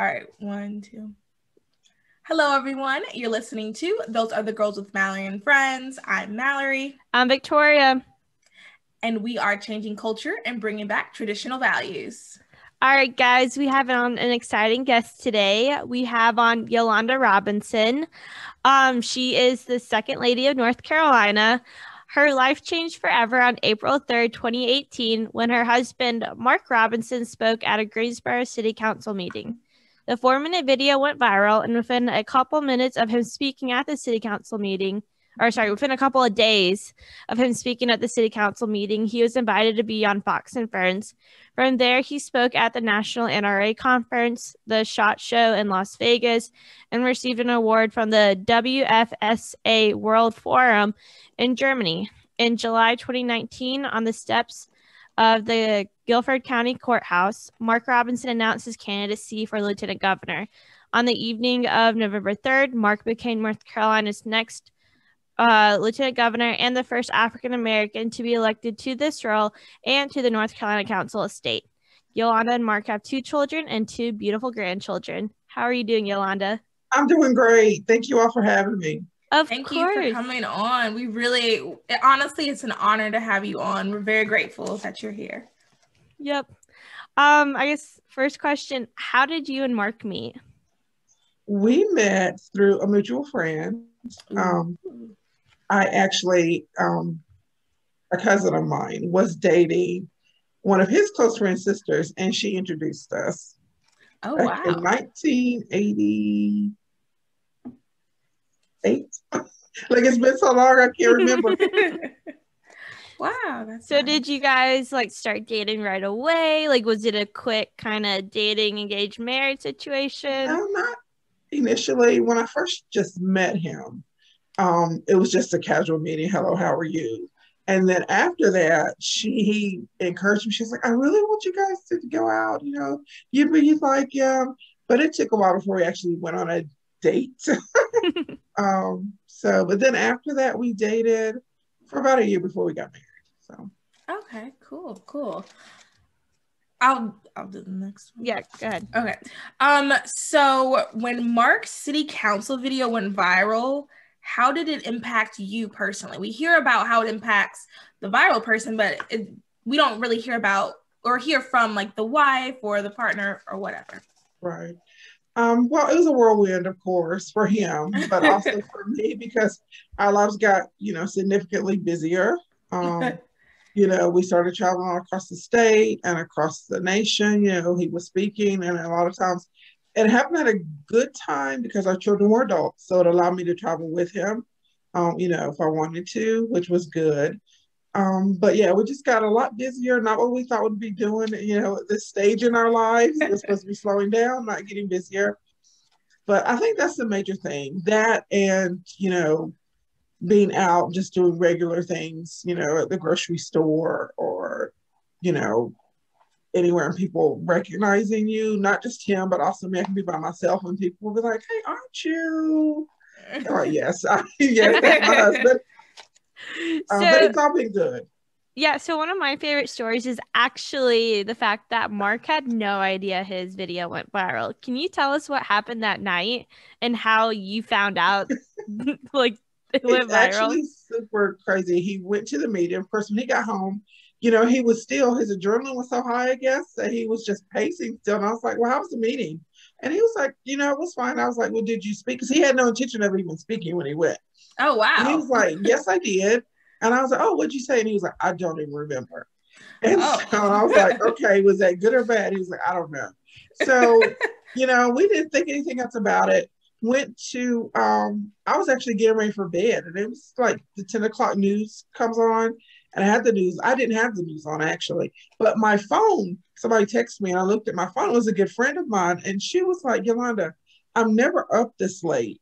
All right, 1, 2. Hello, everyone. You're listening to Those Are the Girls with Mallory and Friends. I'm Mallory. I'm Victoria. And we are changing culture and bringing back traditional values. All right, guys, we have on an exciting guest today. We have on Yolanda Robinson. She is the second lady of North Carolina. Her life changed forever on April 3rd, 2018, when her husband, Mark Robinson, spoke at a Greensboro City Council meeting. The 4-minute video went viral, and within a couple minutes of him speaking at the City Council meeting, within a couple of days of him speaking at the City Council meeting, he was invited to be on Fox and Friends. From there, he spoke at the National NRA Conference, the SHOT Show in Las Vegas, and received an award from the WFSA World Forum in Germany. In July 2019, on the steps of the Guilford County Courthouse, Mark Robinson announced his candidacy for lieutenant governor. On the evening of November 3rd, Mark became North Carolina's next lieutenant governor and the first African American to be elected to this role and to the North Carolina Council of State. Yolanda and Mark have 2 children and 2 beautiful grandchildren. How are you doing, Yolanda? I'm doing great. Thank you all for having me. Thank you for coming on. Honestly, it's an honor to have you on. We're very grateful that you're here. Yep. I guess first question, how did you and Mark meet? We met through a mutual friend. I actually, a cousin of mine was dating one of his close friend's sisters, and she introduced us. Oh, wow. In 1988. Like, it's been so long, I can't remember. Wow. So nice. Did you guys start dating right away? Was it a quick kind of dating, engaged, married situation? No, not initially. When I first just met him, it was just a casual meeting. Hello, how are you? And then after that, he encouraged me. She's like, I really want you guys to go out. You'd be like, yeah. But it took a while before we actually went on a date. But then after that, we dated for about a year before we got married. So. Okay, cool. I'll do the next one. Yeah, go ahead. Okay. So when Mark's City Council video went viral, how did it impact you personally? We hear about how it impacts the viral person, but we don't really hear about or hear from the wife or the partner or whatever. Right. Well, it was a whirlwind, of course, for him, but also for me, because our lives got, significantly busier. We started traveling all across the state and across the nation. He was speaking, and a lot of times it happened at a good time because our children were adults. So it allowed me to travel with him, if I wanted to, which was good. But yeah, we just got a lot busier, not what we thought we'd be doing, at this stage in our lives. It was supposed to be slowing down, not getting busier. But I think that's the major thing. That and, being out, just doing regular things, at the grocery store or, anywhere, and people recognizing you, not just him, but also me. I can be by myself and people will be like, hey, aren't you? I'm like, yes, yes, that's my husband. But it's all been good. Yeah, so one of my favorite stories is actually the fact that Mark had no idea his video went viral. Can you tell us what happened that night and how you found out it went viral? It's actually super crazy. He went to the meeting. Of course, when he got home, he was still, his adrenaline was so high, I guess, that he was just pacing still. And I was like, well, how was the meeting? And he was like, it was fine. I was like, well, did you speak? Because he had no intention of even speaking when he went. Oh, wow. And he was like, yes, I did. And I was like, oh, what'd you say? And he was like, I don't even remember. And so I was like, okay, was that good or bad? He was like, I don't know. So, we didn't think anything else about it. Went to, I was actually getting ready for bed, and it was like the 10 o'clock news comes on, and I had the news. I didn't have the news on, actually. But my phone, somebody texted me, and I looked at my phone. It was a good friend of mine, and she was like, Yolanda, I'm never up this late.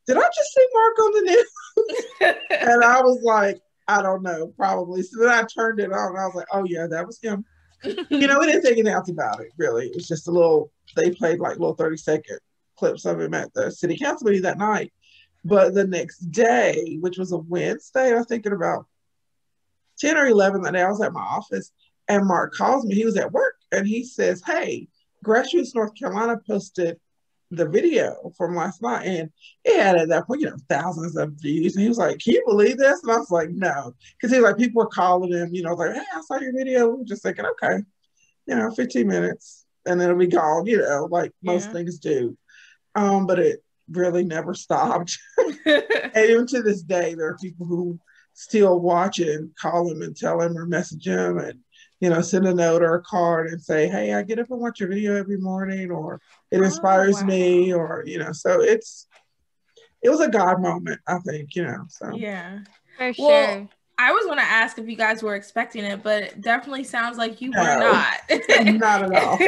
Did I just see Mark on the news? And I was like, I don't know, probably. So then I turned it on, and I was like, oh, yeah, that was him. We didn't think anything else about it, really. It was just they played little 30-second clips of him at the city council meeting that night. But the next day, which was a Wednesday, I was thinking about 10 or 11 that day, I was at my office, and Mark calls me. He was at work, and he says, hey, Grassroots North Carolina posted the video from last night, and it had at that point, thousands of views. And he was like, "Can you believe this?" And I was like, "No," because he was like, people were calling him, like, "Hey, I saw your video." We were just thinking, okay, 15 minutes, and then it'll be gone, like most things do. But it really never stopped. And even to this day, there are people who still watch it and call him and tell him or message him and send a note or a card and say, "Hey, I get up and watch your video every morning," or "It inspires me," or so it was a God moment, I think, so. Yeah, for sure. Well, I was going to ask if you guys were expecting it, but it definitely sounds like you were not. Not at all.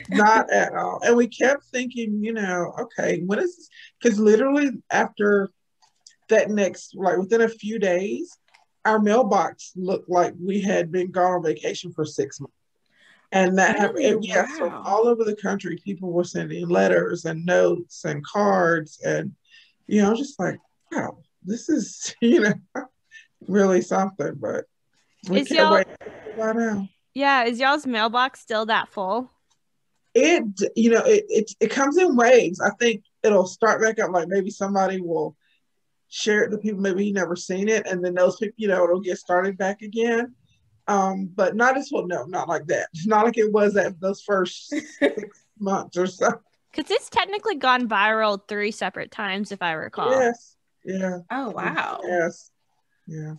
Not at all. And we kept thinking, okay, when is this? Because literally after that next, like within a few days, our mailbox looked like we had been gone on vacation for 6 months. And that happened. Yeah, so all over the country, people were sending letters and notes and cards. And, I was just like, wow, this is, really something. But we can't wait by now. Yeah, is y'all's mailbox still that full? It comes in waves. I think it'll start back up, like maybe somebody will share it to people maybe he never seen it, and then those people, it'll get started back again. But not as well. No, not like that. Not like it was at those first 6 months or so. Because it's technically gone viral 3 separate times, if I recall. Yes. Yeah. Oh, wow. Yes. Yeah.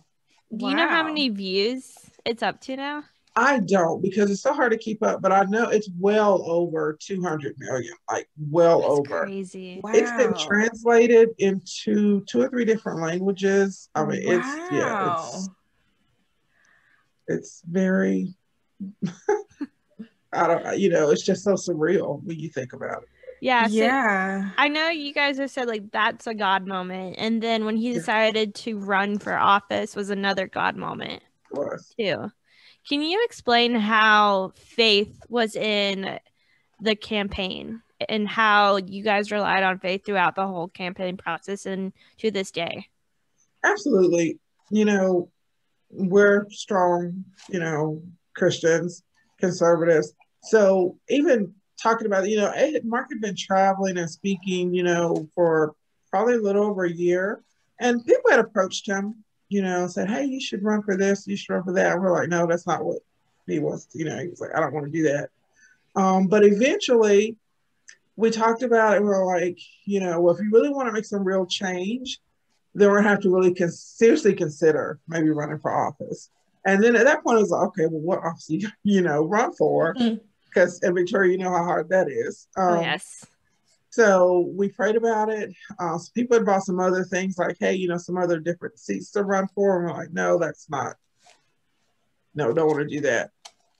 Do you know how many views it's up to now? I don't, because it's so hard to keep up, but I know it's well over 200 million, like well over. Crazy. Wow. It's been translated into 2 or 3 different languages. I mean, it's very, I don't know, it's just so surreal when you think about it. Yeah. So yeah. I know you guys have said like that's a God moment. And then when he decided to run for office was another God moment too. Can you explain how faith was in the campaign and how you guys relied on faith throughout the whole campaign process and to this day? Absolutely. We're strong, Christians, conservatives. So even talking about, Mark had been traveling and speaking, for probably a little over a year. And people had approached him, said, "Hey, you should run for this, you should run for that." And we're like, no, that's not what he wants. He was like, "I don't want to do that." But eventually we talked about it. We're like, well, if you really want to make some real change, then we're going to have to really seriously consider maybe running for office. And then at that point, it was like, okay, well, what office do you, run for? Because in Victoria, you know how hard that is. Yes. So we prayed about it. So people had bought some other things like, hey, some other different seats to run for. And we're like, no, don't want to do that.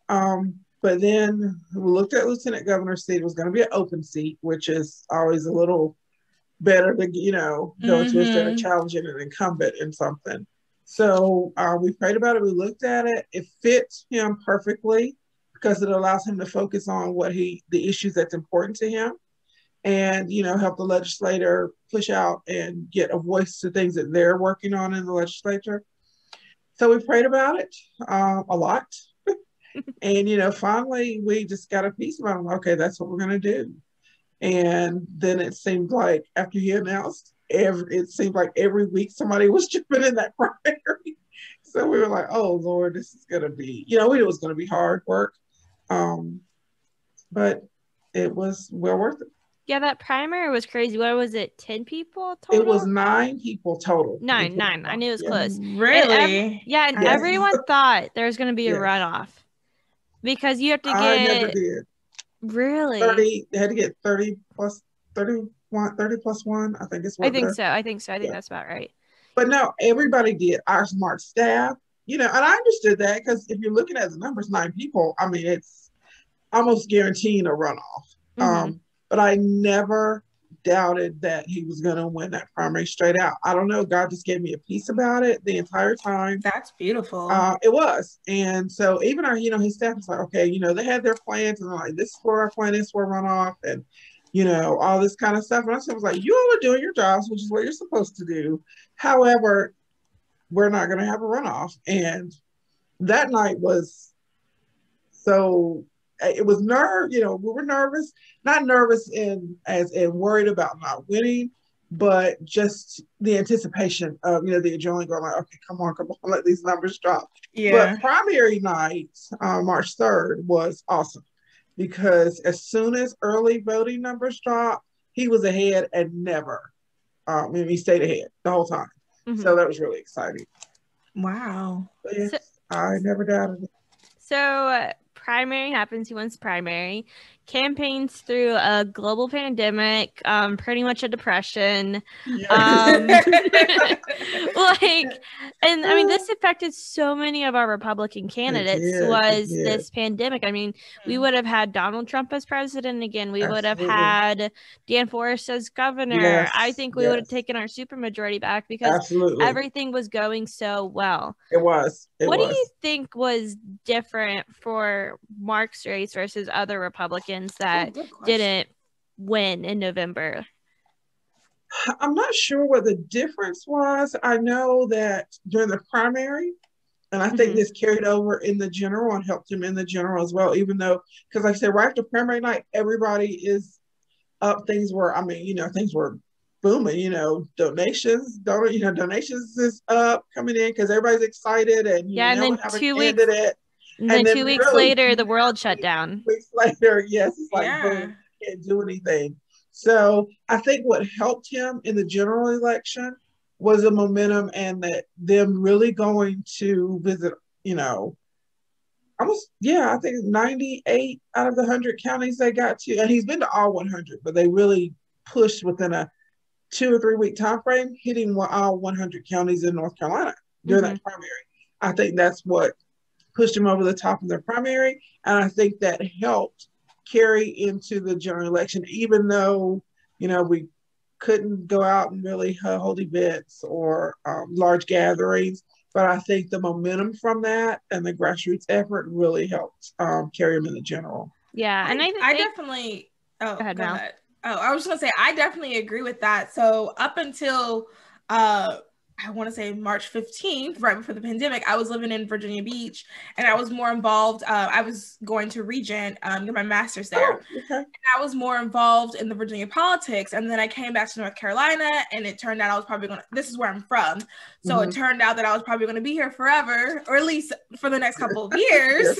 But then we looked at Lieutenant Governor's seat. It was going to be an open seat, which is always a little better to, go to instead of challenging an incumbent in something. So we prayed about it. We looked at it. It fits him perfectly because it allows him to focus on the issues that's important to him. And, help the legislator push out and get a voice to things that they're working on in the legislature. So we prayed about it a lot. And, finally, we just got a piece about it. Okay, that's what we're going to do. And then it seemed like after he announced, it seemed like every week somebody was jumping in that primary. So we were like, oh, Lord, this is going to be, we knew it was going to be hard work. But it was well worth it. Yeah, that primary was crazy. What was it? 10 people total? It was 9 people total. Nine. I knew it was close. Really? And everyone thought there was going to be a runoff because you have to get. I never did. Really? 30. They had to get 30 plus 31, 30 plus 1. I think it's what I think so. I think that's about right. But no, everybody did. Our smart staff, and I understood that because if you're looking at the numbers, 9 people, I mean, it's almost guaranteeing a runoff. But I never doubted that he was going to win that primary straight out. I don't know. God just gave me a peace about it the entire time. That's beautiful. It was. And so even our, his staff was like, okay, they had their plans and they're like, this is where our plan is for runoff and, all this kind of stuff. And I was like, you all are doing your jobs, which is what you're supposed to do. However, we're not going to have a runoff. And that night was so it was we were nervous, not nervous as worried about not winning, but just the anticipation of, the adrenaline going like, okay, come on, let these numbers drop. Yeah. But primary night, March 3rd, was awesome because as soon as early voting numbers dropped, he was ahead and he stayed ahead the whole time. Mm-hmm. So that was really exciting. Wow. But yes, I never doubted it. So primary happens, he wins primary, campaigns through a global pandemic, pretty much a depression. Yes. And I mean, this affected so many of our Republican candidates this pandemic. I mean, we would have had Donald Trump as president again. We would have had Dan Forest as governor. Yes. I think we would have taken our supermajority back because everything was going so well. It was. What do you think was different for Mark's race versus other Republicans that didn't win in November? I'm not sure what the difference was. I know that during the primary, and I think this carried over in the general and helped him in the general as well, even though, because like I said, right after primary night, everybody is up. Things were booming, donations is up coming in because everybody's excited and and then 2 weeks. And then 2 weeks later, the world shut down. Weeks later, yes, it's like boom, can't do anything. So I think what helped him in the general election was the momentum and that them really going to visit, I think 98 out of the 100 counties they got to, and he's been to all 100, but they really pushed within a 2 or 3 week time frame, hitting all 100 counties in North Carolina during that primary. I think that's what pushed him over the top in their primary, and I think that helped carry into the general election, even though, we couldn't go out and really hold events or large gatherings. But I think the momentum from that and the grassroots effort really helped carry him in the general. Yeah, and I definitely. Oh, go ahead. Oh, I was just gonna say I definitely agree with that. So up until I want to say March 15th, right before the pandemic, I was living in Virginia Beach and I was more involved. I was going to Regent, get my master's there. Oh, okay. And I was more involved in the Virginia politics. And then I came back to North Carolina and it turned out I was probably this is where I'm from. So it turned out that I was probably going to be here forever, or at least for the next couple of years.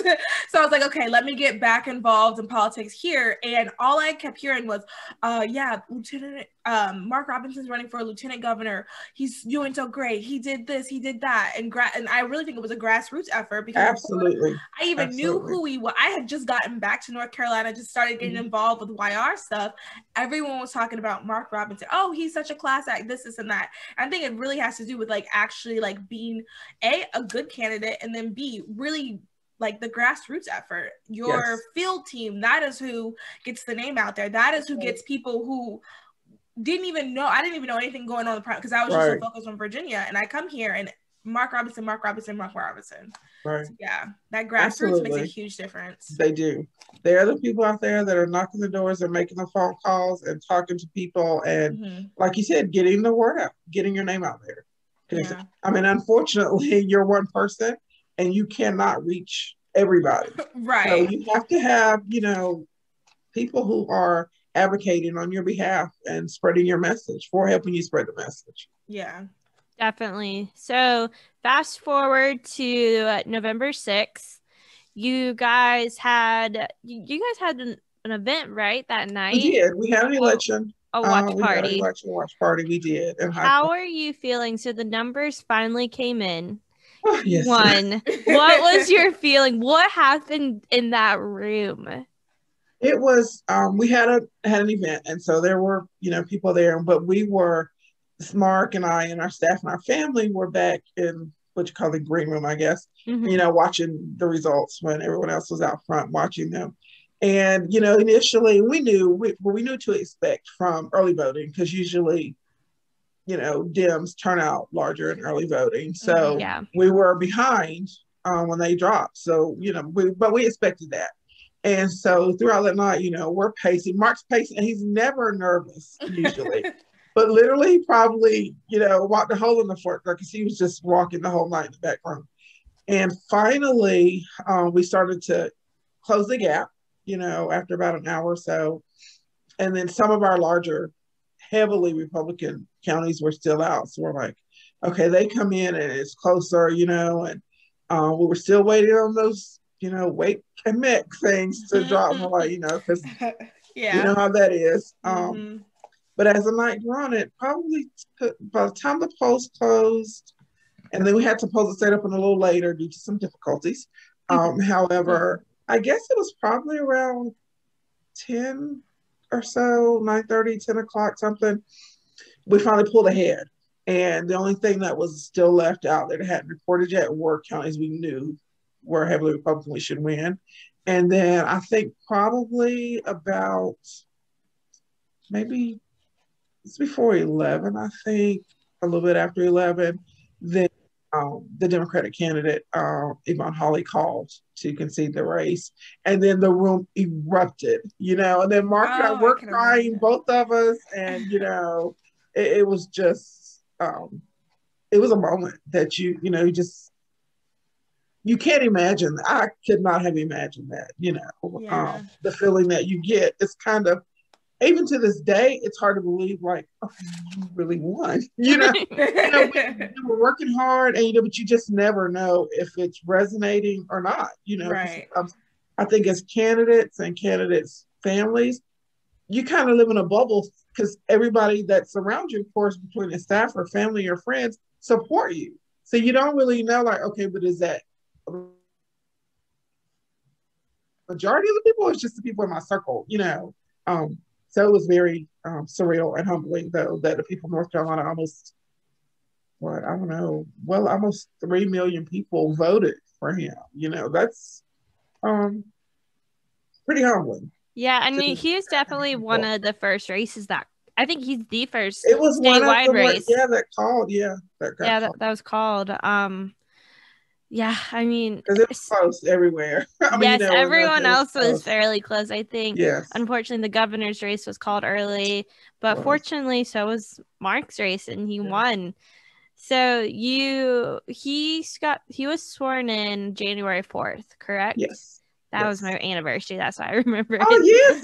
So I was like, okay, let me get back involved in politics here. And all I kept hearing was, Lieutenant Mark Robinson's running for lieutenant governor. He's doing so great. He did this, he did that. And I really think it was a grassroots effort because absolutely I even knew who he was. I had just gotten back to North Carolina, just started getting involved with YR stuff. Everyone was talking about Mark Robinson. Oh, he's such a class act, this and that. I think it really has to do with actually being a good candidate, and then B, really the grassroots effort. Your field team, that is who gets the name out there. That is who gets people who didn't even know. I didn't even know anything going on because I was just so focused on Virginia, and I come here and Mark Robinson. Right. So yeah, that grassroots makes a huge difference. They do. They're the people out there that are knocking the doors and making the phone calls and talking to people and, like you said, getting the word out, getting your name out there. Yeah. I mean, unfortunately, you're one person and you cannot reach everybody. Right. So you have to have, people who are advocating on your behalf and spreading your message, for helping you spread the message. Yeah. Definitely. So fast forward to November 6th. You guys had an event, right, that night? We did. We had an election. A watch party. We had an election watch party. We did. How are you feeling? So the numbers finally came in. Oh, yes. What was your feeling? What happened in that room? It was we had an event, and so there were people there, but we were, Mark and I and our staff and our family were back in what you call the green room, I guess, watching the results when everyone else was out front watching them. And initially we knew what to expect from early voting, because usually Dems turn out larger in early voting, so we were behind when they dropped, so but we expected that. And so throughout that night, we're pacing. Mark's pacing, and he's never nervous usually, but literally probably, walked a hole in the floor because he was just walking the whole night in the back room. And finally, we started to close the gap. after about an hour or so. And then some of our larger, heavily Republican counties were still out. So we're like, okay, they come in and it's closer, and we were still waiting on those, wait and mix things to drop. We're like, because yeah, you know how that is. But as the night run, it probably took, by the time the polls closed, and then we had to post the setup a little later due to some difficulties. However, I guess it was probably around 10 or so, 9:30, 10 o'clock, something. We finally pulled ahead. And the only thing that was still left out that hadn't reported yet were counties we knew were heavily Republican we should win. And then I think probably about maybe it's before 11, I think, a little bit after 11, then the Democratic candidate, Yvonne Hawley, called to concede the race. And then the room erupted, and then Mark and I were crying, both of us. And, it was just, it was a moment that you can't imagine. I could not have imagined that, the feeling that you get. It's kind of, even to this day, it's hard to believe, like, okay, you really won. We're working hard, and but you just never know if it's resonating or not. Right. I think as candidates and candidates' families, you kind of live in a bubble because everybody that's around you, of course, between the staff or family or friends, support you. So you don't really know, like, okay, but is that a majority of the people, or it's just the people in my circle? So it was very surreal and humbling, though, that the people of North Carolina almost 3 million people voted for him. That's pretty humbling. Yeah, I mean, he was definitely one of the first races that, I think he's the first it was statewide one of race. That called, that was called. Yeah, I mean, because it was close everywhere. Everyone else was fairly close, I think. Yes. Unfortunately, the governor's race was called early, but fortunately, so was Mark's race, and he won. So he was sworn in January 4th, correct? Yes. That was my anniversary. That's why I remember. Oh, yes.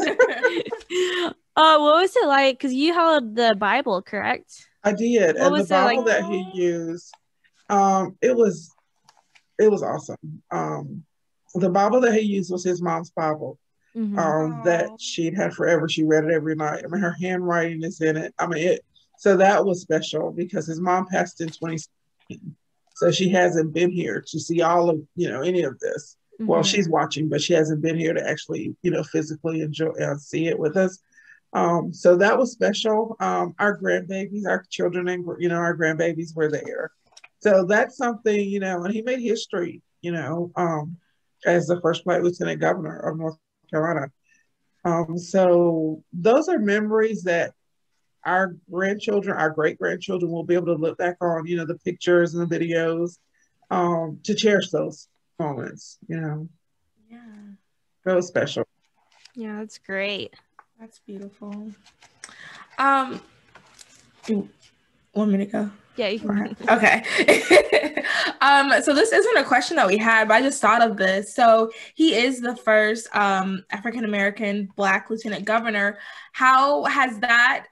What was it like? Because you held the Bible, correct? I did. And the Bible that he used, it was awesome. The Bible that he used was his mom's Bible, that she'd had forever. She read it every night. I mean, her handwriting is in it. I mean, so that was special because his mom passed in 2016. So she hasn't been here to see all of, any of this. Well, she's watching, but she hasn't been here to actually, physically enjoy see it with us. So that was special. Our grandbabies, our children, and our grandbabies were there. So that's something, and he made history, as the first Black lieutenant governor of North Carolina. So those are memories that our grandchildren, our great-grandchildren will be able to look back on, the pictures and the videos, to cherish those moments, Yeah. That was special. Yeah, that's great. That's beautiful. You want me to go? Yeah, you can. Okay. So this isn't a question that we had, but I just thought of this. So he is the first African-American Black lieutenant governor. How has that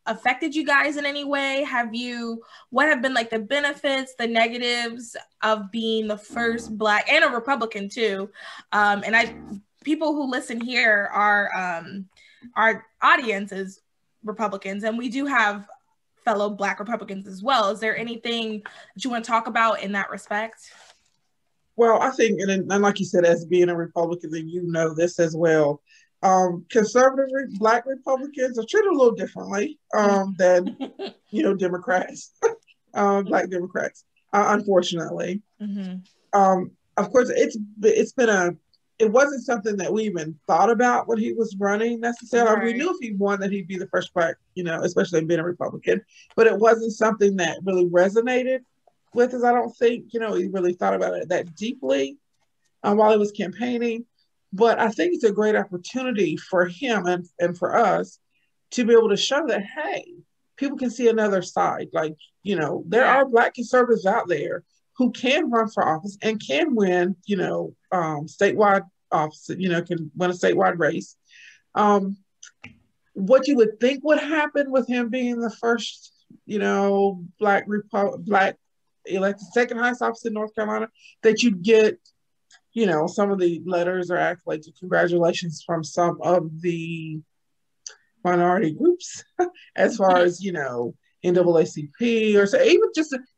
affected you guys in any way? What have been like the benefits, the negatives of being the first Black, and a Republican too? People who listen here our audience is Republicans, and we do have fellow Black Republicans as well. Is there anything that you want to talk about in that respect? Well, I think, and like you said, as being a Republican, then this as well. Conservative Black Republicans are treated a little differently than Democrats, Black Democrats, unfortunately. Of course, it wasn't something that we even thought about when he was running necessarily. Right. We knew if he won that he'd be the first Black, especially being a Republican, but it wasn't something that really resonated with us. I don't think, he really thought about it that deeply while he was campaigning. But I think it's a great opportunity for him and for us to be able to show that, hey, people can see another side. Like, there are Black conservatives out there who can run for office and can win, statewide office, can win a statewide race. What you would think would happen with him being the first, black elected second highest office in North Carolina, that you'd get, some of the letters or accolades of congratulations from some of the minority groups, as far as, NAACP, or so,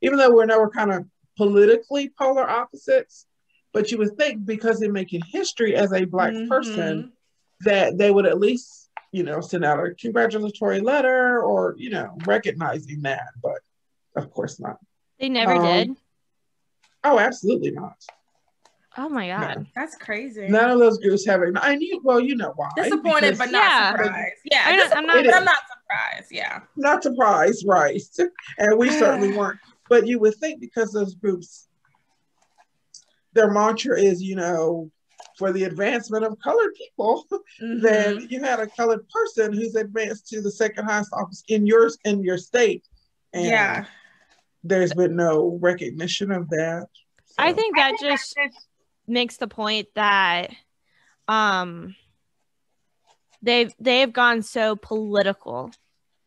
even though we're kind of politically polar opposites, but you would think because they're making history as a Black person, that they would at least, send out a congratulatory letter or, recognizing that, but of course not. They never did? Oh, absolutely not. Oh my God. No. That's crazy. None of those groups have it. And you know why. Disappointed, but not surprised. Yeah, I'm not surprised. Yeah. Not surprised, right. And we certainly weren't. But you would think because those groups, their mantra is, for the advancement of colored people, then you had a colored person who's advanced to the second highest office in your state. And there's been no recognition of that. So. I think that just makes the point that they've gone so political.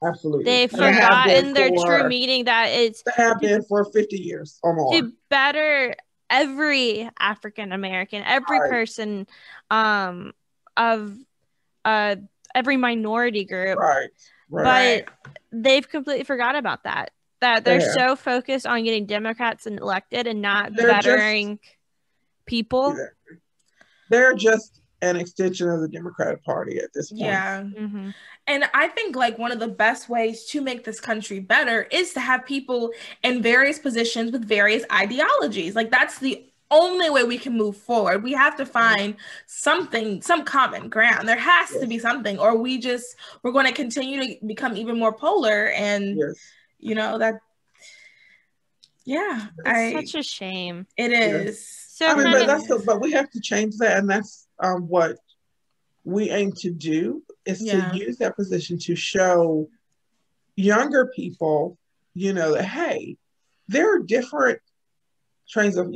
Absolutely. They've forgotten their true meaning, that it's they have been for 50 years or more. To better every African American, every person of every minority group. Right. But they've completely forgot about that. That they're so focused on getting Democrats elected and not bettering people. Exactly. They're just an extension of the Democratic Party at this point. Yeah. And I think one of the best ways to make this country better is to have people in various positions with various ideologies. That's the only way we can move forward. We have to find something, some common ground. There has to be something, or we're going to continue to become even more polar. And that, it's such a shame. It is. So but we have to change that, and that's what we aim to do, is to use that position to show younger people, that hey, there are different trains of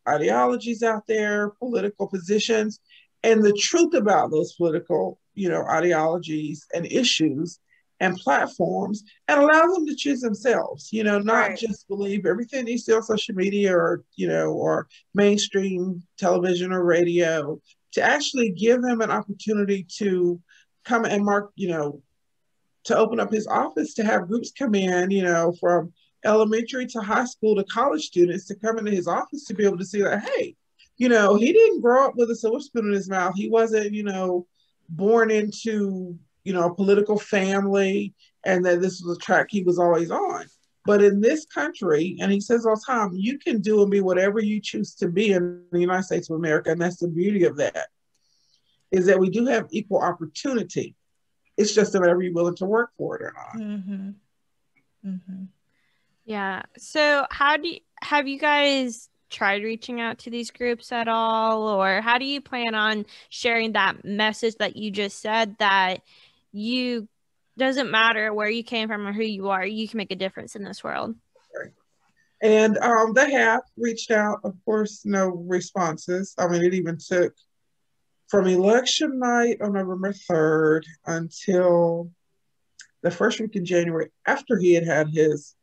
ideologies out there, political positions, and the truth about those political ideologies and issues and platforms, and allow them to choose themselves, not just believe everything they see on social media or mainstream television or radio, to actually give them an opportunity to come and Mark, to open up his office, to have groups come in, from elementary to high school to college students, to come into his office to be able to see that, hey, he didn't grow up with a silver spoon in his mouth. He wasn't, born into a political family, and that this was a track he was always on. But in this country, and he says all the time, you can do and be whatever you choose to be in the United States of America. And that's the beauty of that, is that we do have equal opportunity. It's just a matter of you willing to work for it or not. Yeah. So have you guys tried reaching out to these groups at all? Or how do you plan on sharing that message that you just said, that doesn't matter where you came from or who you are, you can make a difference in this world? Right. And they have reached out, of course, no responses. I mean, it even took from election night on November 3rd until the first week in January, after he had his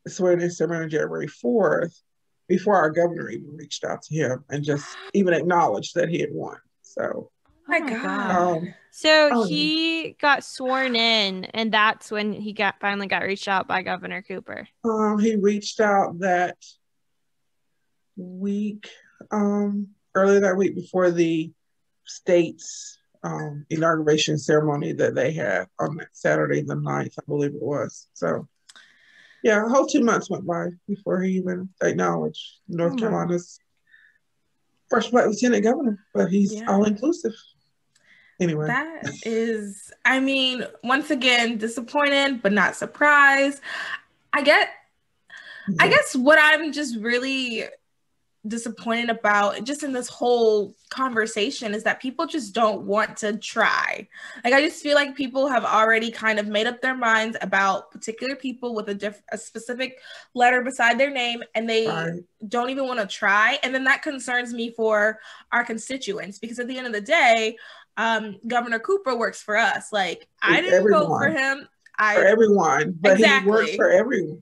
swearing-in ceremony on January 4th, before our governor even reached out to him and just even acknowledged that he had won. So, my God. So he got sworn in, and that's when he finally got reached out by Governor Cooper. He reached out that week, earlier that week, before the state's inauguration ceremony that they had on that Saturday the 9th, I believe it was. So, yeah, a whole 2 months went by before he even acknowledged North Carolina's first Black lieutenant governor, but he's all-inclusive. Anyway. That is, once again, disappointed, but not surprised. I guess what I'm just really disappointed about just in this whole conversation is that people just don't want to try. Like, I just feel like people have already kind of made up their minds about particular people with a specific letter beside their name, and they don't even want to try. And then that concerns me for our constituents, because at the end of the day, Governor Cooper works for us. Like, I didn't vote for him. For everyone, but he works for everyone.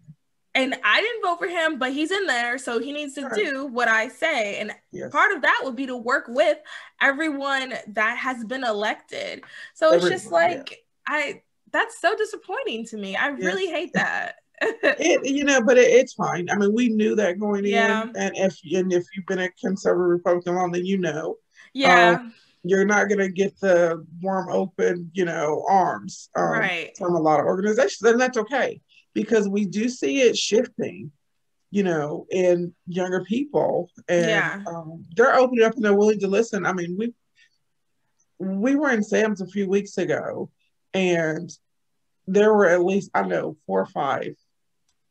And I didn't vote for him, but he's in there, so he needs to do what I say. And part of that would be to work with everyone that has been elected. So it's just like, that's so disappointing to me. I really hate that. But it's fine. I mean, we knew that going in, and if you've been a conservative Republican long, then you're not going to get the warm, open, arms from a lot of organizations, and that's okay. Because we do see it shifting, in younger people, and they're opening up and they're willing to listen. I mean, we were in Sam's a few weeks ago, and there were at least, 4 or 5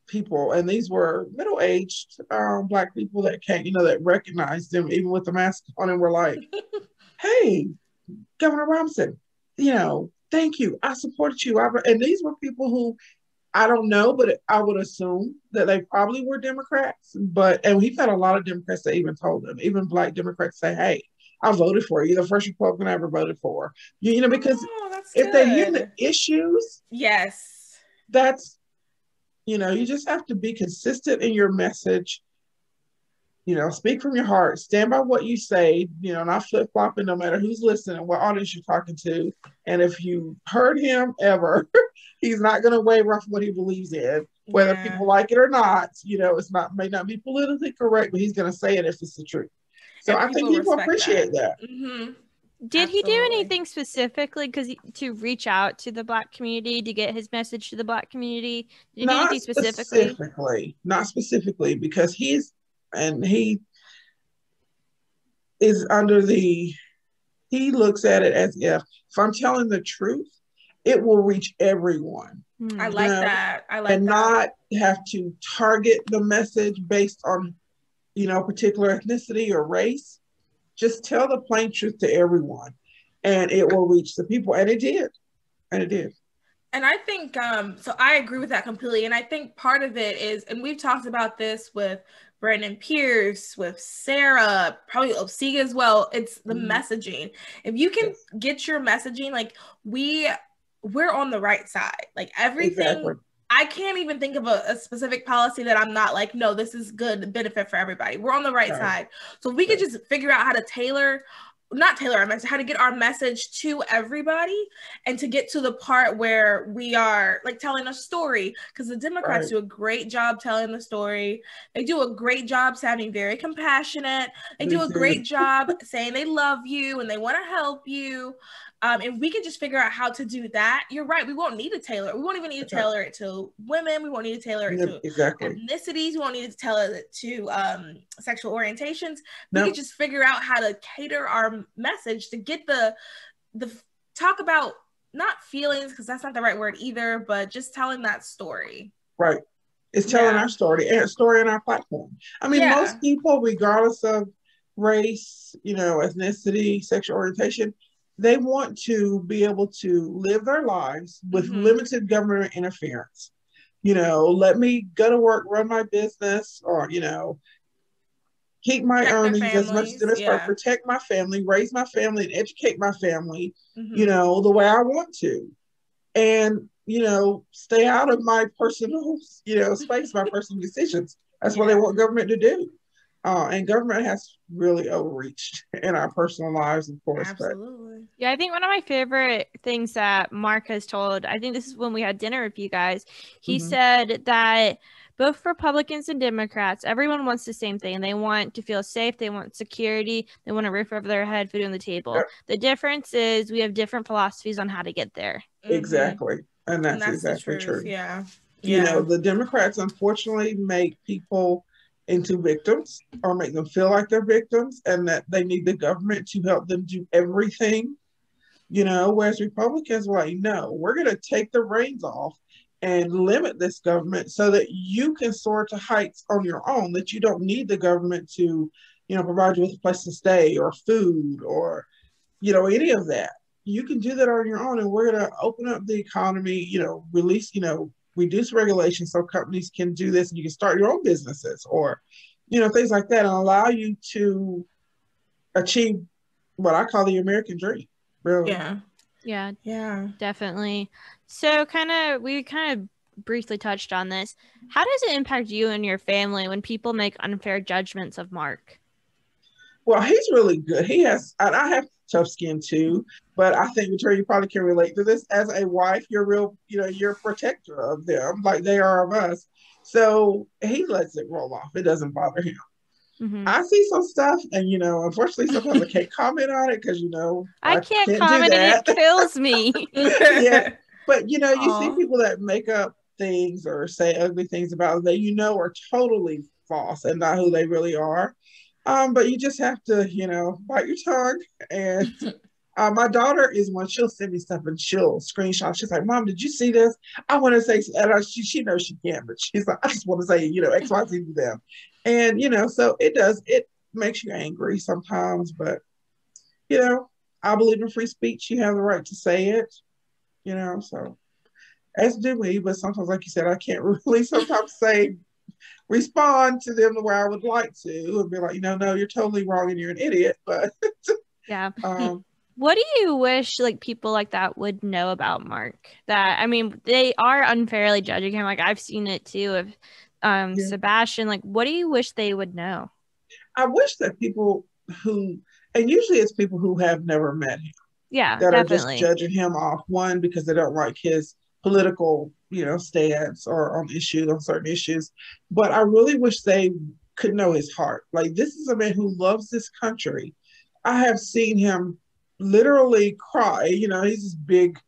people, and these were middle-aged Black people that came, that recognized them even with the mask on, and were like, "Hey, Governor Robinson, thank you. I supported you." And these were people who, I don't know, but I would assume that they probably were Democrats. And we've had a lot of Democrats that even told them, even Black Democrats say, "Hey, I voted for you. The first Republican I ever voted for." Because if they hear the issues, that's, you just have to be consistent in your message. Speak from your heart, stand by what you say, not flip-flopping no matter who's listening, what audience you're talking to. And if you heard him ever, he's not going to waver off what he believes in, whether people like it or not. May not be politically correct, but he's going to say it if it's the truth. So I think people appreciate that. Mm-hmm. Did he do anything specifically to reach out to the Black community, to get his message to the Black communooty? Did he do anything specifically? Not specifically, because he is under he looks at it as if I'm telling the truth, it will reach everyone. I like that. Not have to target the message based on, particular ethnicity or race. Just tell the plain truth to everyone, and it will reach the people. And it did. And I think, so I agree with that completely. And I think part of it is, and we've talked about this with Brandon Pierce, with Sarah, probably Obsiga as well, it's the messaging. If you can get your messaging, like we're on the right side. Like everything, I can't even think of a specific policy that I'm not like, no, this is good benefit for everybody. We're on the right side. So we could just figure out how to how to get our message to everybody, and to get to the part where we are like telling a story, because the Democrats do a great job telling the story. They do a great job sounding very compassionate. They do a great job saying they love you and they want to help you. And we can just figure out how to do that. You're right. We won't need to tailor it. We won't even need to tailor it to women. We won't need to tailor it to ethnicities. We won't need to tailor it to sexual orientations. We can just figure out how to cater our message to get the talk about, not feelings, because that's not the right word either, but just telling that story. Right. It's telling our story, and a story in our platform. I mean, most people, regardless of race, ethnicity, sexual orientation, they want to be able to live their lives with limited government interference. Let me go to work, run my business, or, keep my earnings as much as possible, protect my family, raise my family, and educate my family, the way I want to. And, stay out of my personal, space, my personal decisions. That's what they want government to do. And government has really overreached in our personal lives, of course. Absolutely. Yeah, I think one of my favorite things that Mark has told, I think this is when we had dinner with you guys, he said that both Republicans and Democrats, everyone wants the same thing. They want to feel safe. They want security. They want a roof over their head, food on the table. Yep. The difference is we have different philosophies on how to get there. Exactly. And that's exactly true. Yeah. The Democrats, unfortunately, make people into victims, or make them feel like they're victims, and that they need the government to help them do everything, whereas Republicans were like, no, we're going to take the reins off and limit this government so that you can soar to heights on your own, that you don't need the government to, provide you with a place to stay or food or, any of that. You can do that on your own, and we're going to open up the economy, release, reduce regulations so companies can do this, and you can start your own businesses or, things like that, and allow you to achieve what I call the American dream. Really. Yeah, definitely. So we kind of briefly touched on this. How does it impact you and your family when people make unfair judgments of Mark? Well, he's really good. He has, and I have tough skin too, but I think, Victoria, you probably can relate to this. As a wife, you're real, you're a protector of them like they are of us. So he lets it roll off. It doesn't bother him. Mm-hmm. I see some stuff, and unfortunately, sometimes I can't comment on it because I can't comment, and it kills me. Yeah, but you see people that make up things or say ugly things about them that are totally false and not who they really are. But you just have to, bite your tongue. And my daughter is one, she'll send me stuff and she'll screenshot. She's like, Mom, did you see this? I want to say, and she knows she can, but she's like, I just want to say, X, Y, Z to them. And, so it makes you angry sometimes, but, I believe in free speech. You have the right to say it, so as do we, but sometimes, like you said, I can't really sometimes respond to them the way I would like to and be like, no, you're totally wrong and you're an idiot. But yeah. What do you wish people like that would know about Mark? That, I mean, they are unfairly judging him. I've seen it too of Sebastian. What do you wish they would know? I wish that people and usually it's people who have never met him. Yeah, that definitely. are just judging him off, one, because they don't like his political, stance or on certain issues. But I really wish they could know his heart. This is a man who loves this country. I have seen him literally cry. He's this big,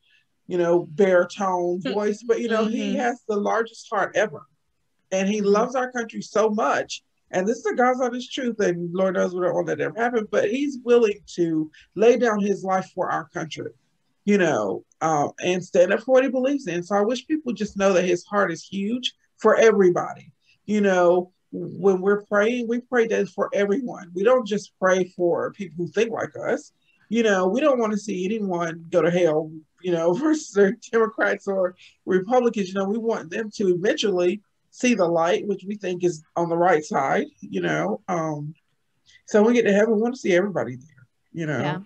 baritone voice, but he has the largest heart ever. And he loves our country so much. And this is a God's honest truth, and Lord knows we don't want that to ever happen, but he's willing to lay down his life for our country, and stand up for what he believes in. So I wish people just know that his heart is huge for everybody. When we're praying, we pray that for everyone. We don't just pray for people who think like us. We don't want to see anyone go to hell, versus Democrats or Republicans. We want them to eventually see the light, which we think is on the right side, so when we get to heaven, we want to see everybody there,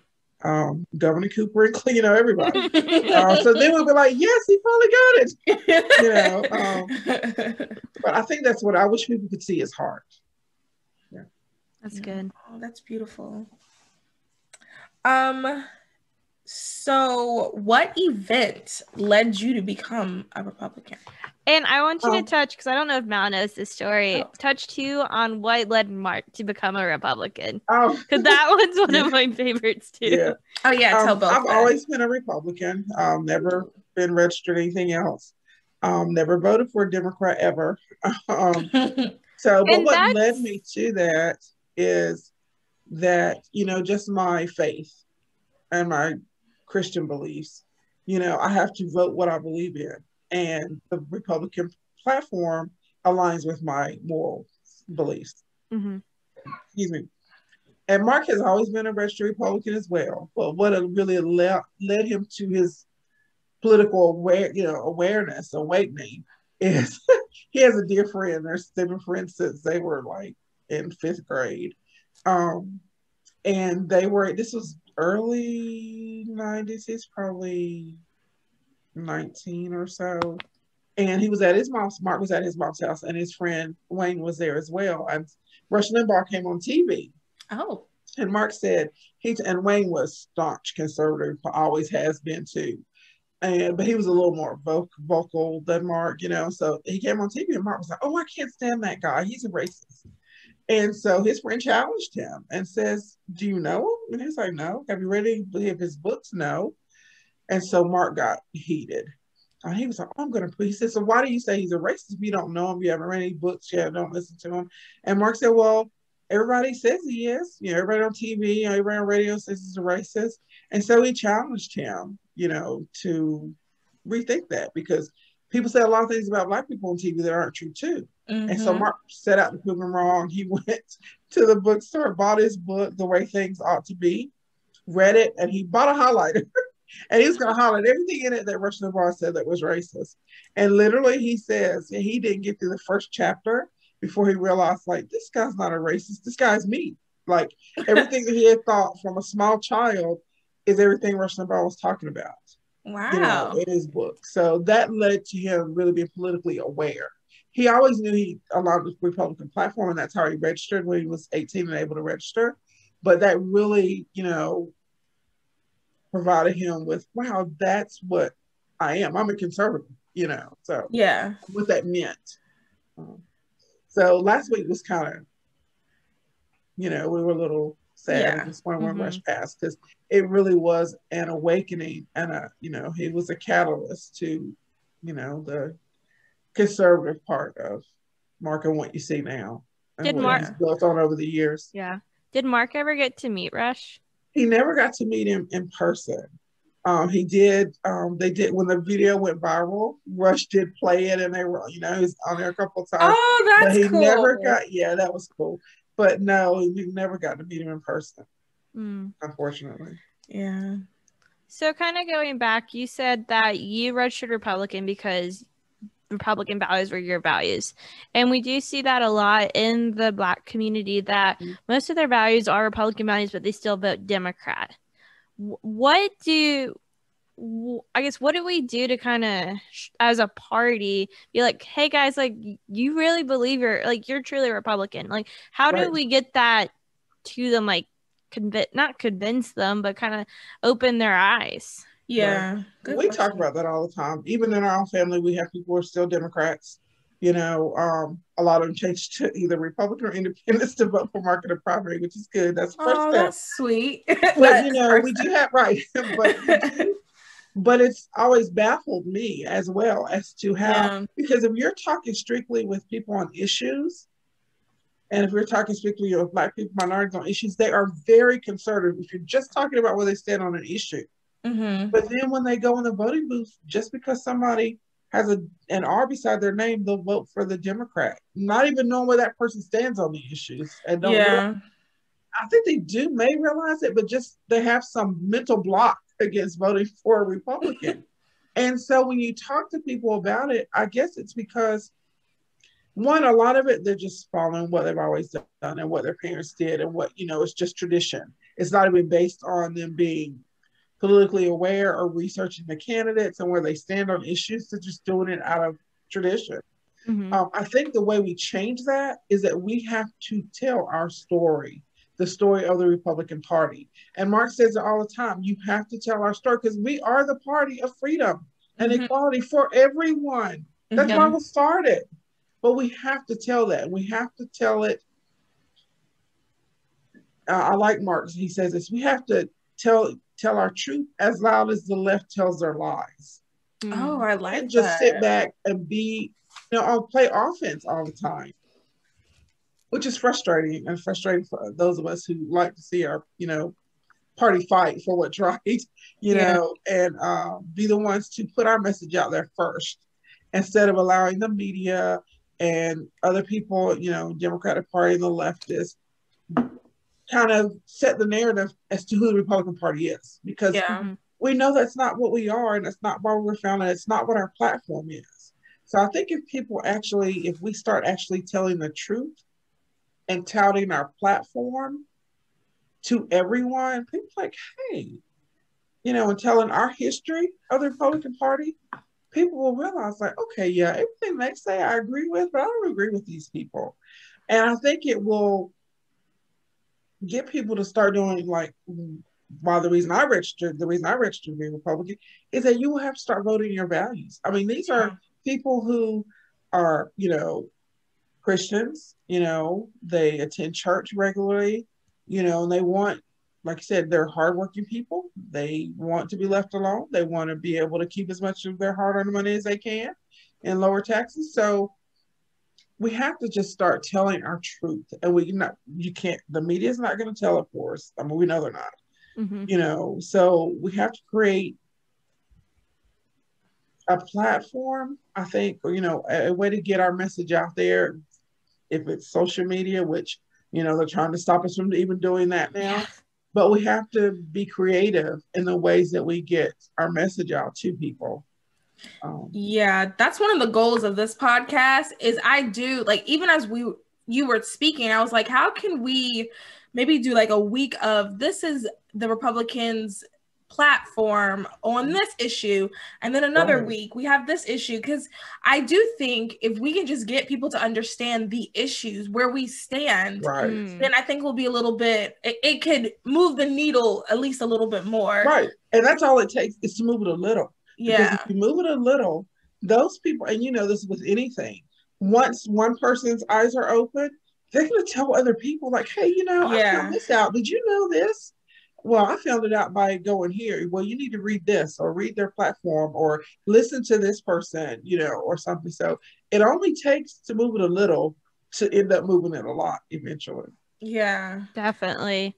Governor Cooper and everybody. So then we'll be like, yes, he finally got it. But I think that's what I wish people could see his heart. Yeah, that's good. Oh, that's beautiful. So what event led you to become a Republican? And I want you to touch, because I don't know if Mal knows this story, touch too on what led Mark to become a Republican. Because that one's one of my favorites too. Yeah. Oh yeah, tell both. I've always been a Republican. Never been registered anything else. Never voted for a Democrat ever. But what led me to that is that, just my faith and my Christian beliefs. I have to vote what I believe in. And the Republican platform aligns with my moral beliefs. Mm-hmm. Excuse me. And Mark has always been a registered Republican as well. But what really led him to his political awareness, awakening, is he has a dear friend. They've been friends since they were in 5th grade. And this was early 90s. He's probably 19 or so. And he was at Mark was at his mom's house, and his friend Wayne was there as well. And Rush Limbaugh came on TV. Oh. And Mark said, and Wayne was staunch conservative, always has been too. But he was a little more vocal than Mark, so he came on TV, and Mark was like, oh, I can't stand that guy. He's a racist. And so his friend challenged him and says, do you know him? And he's like, no. Have you read any of his books? No. And so Mark got heated. He was like, he said, so why do you say he's a racist if you don't know him? You haven't read any books yet, don't listen to him. And Mark said, well, everybody says he is. Everybody on TV, everybody on radio says he's a racist. And so he challenged him, to rethink that, because people say a lot of things about Black people on TV that aren't true too. And so Mark set out to prove him wrong. He went to the bookstore, bought his book, The Way Things Ought to Be, read it, and he bought a highlighter. And he was going to highlight everything in it that Rush Limbaugh said that was racist. And literally he says he didn't get through the first chapter before he realized, like, this guy's not a racist. This guy's me. Like, everything that he had thought from a small child is everything Rush Limbaugh was talking about. Wow. In his book. So that led to him really being politically aware. He always knew he allowed the Republican platform, and that's how he registered when he was 18 and able to register. But that really, provided him with, wow, that's what I am. I'm a conservative, so yeah, what that meant. So last week was kind of, we were a little sad at this point when Rush passed, because it really was an awakening, and he was a catalyst to, the conservative part of Mark and what you see now. And what he's built on over the years. Yeah. Did Mark ever get to meet Rush? He never got to meet him in person. He did. They did when the video went viral. Rush did play it, and they were, he was on there a couple of times. Oh, that's cool. But he never got. Yeah, that was cool. But no, we never got to meet him in person. Unfortunately. Yeah. So, kind of going back, you said that you registered Republican because Republican values were your values, and we do see that a lot in the Black community, that most of their values are Republican values, but they still vote Democrat. What do we do to kind of as a party be like, hey guys, like, you really believe you're truly Republican? Like, how do we get that to them, like, not convince them, but kind of open their eyes? Yeah. We talk about that all the time. Even in our own family, we have people who are still Democrats. A lot of them changed to either Republican or Independents to vote for Mark in the primary, which is good. That's the first step. That's sweet. But we do have but it's always baffled me as well as to how, because if you're talking strictly with people on issues, and if you're talking strictly with Black people, minorities on issues, they are very conservative. If you're just talking about where they stand on an issue. But then when they go in the voting booth, just because somebody has an R beside their name, they'll vote for the Democrat, not even knowing where that person stands on the issues. And I think they may realize it, but just they have some mental block against voting for a Republican. And so when you talk to people about it, I guess it's because, one, a lot of it, they're just following what they've always done and what their parents did, and what, it's just tradition. It's not even based on them being politically aware or researching the candidates and where they stand on issues. They're just doing it out of tradition. I think the way we change that is that we have to tell our story, the story of the Republican Party. And Mark says it all the time. You have to tell our story, because we are the party of freedom and equality for everyone. That's why we started. But we have to tell that. We have to tell it. I like Mark. He says this. We have to tell our truth as loud as the left tells their lies. Oh, I like that. Just sit back and be, play offense all the time, which is frustrating for those of us who like to see our, party fight for what's right, and be the ones to put our message out there first, instead of allowing the media and other people, Democratic Party and the leftists, kind of set the narrative as to who the Republican Party is, because we know that's not what we are, and that's not why we're founded. It's not what our platform is. So I think if we start actually telling the truth and touting our platform to everyone, people like, hey, and telling our history of the Republican Party, people will realize, like, okay, yeah, everything they say I agree with, but I don't agree with these people. And I think it will get people to start doing, like, the reason I registered to be Republican is that you will have to start voting your values. I mean, these are people who are, Christians, they attend church regularly, and they want, like you said, they're hardworking people. They want to be left alone. They want to be able to keep as much of their hard-earned money as they can and lower taxes. So we have to just start telling our truth, and the media is not going to tell it for us. I mean, we know they're not, so we have to create a platform, I think, or, a way to get our message out there. If it's social media, which, they're trying to stop us from even doing that now. Yeah. But we have to be creative in the ways that we get our message out to people. Yeah, that's one of the goals of this podcast is I do, like, even as you were speaking, I was like, how can we maybe do like a week of this is the Republicans' platform on this issue, and then another week we have this issue, because I do think if we can just get people to understand the issues where we stand, then I think we'll be a little bit, it could move the needle at least a little bit more. Right. And that's all it takes is to move it a little. Yeah. Because if you move it a little, those people, and this with anything, once one person's eyes are open, they're going to tell other people like, hey, I found this out. Did you know this? Well, I found it out by going here. Well, you need to read this or read their platform or listen to this person, or something. So it only takes to move it a little to end up moving it a lot eventually. Yeah, definitely.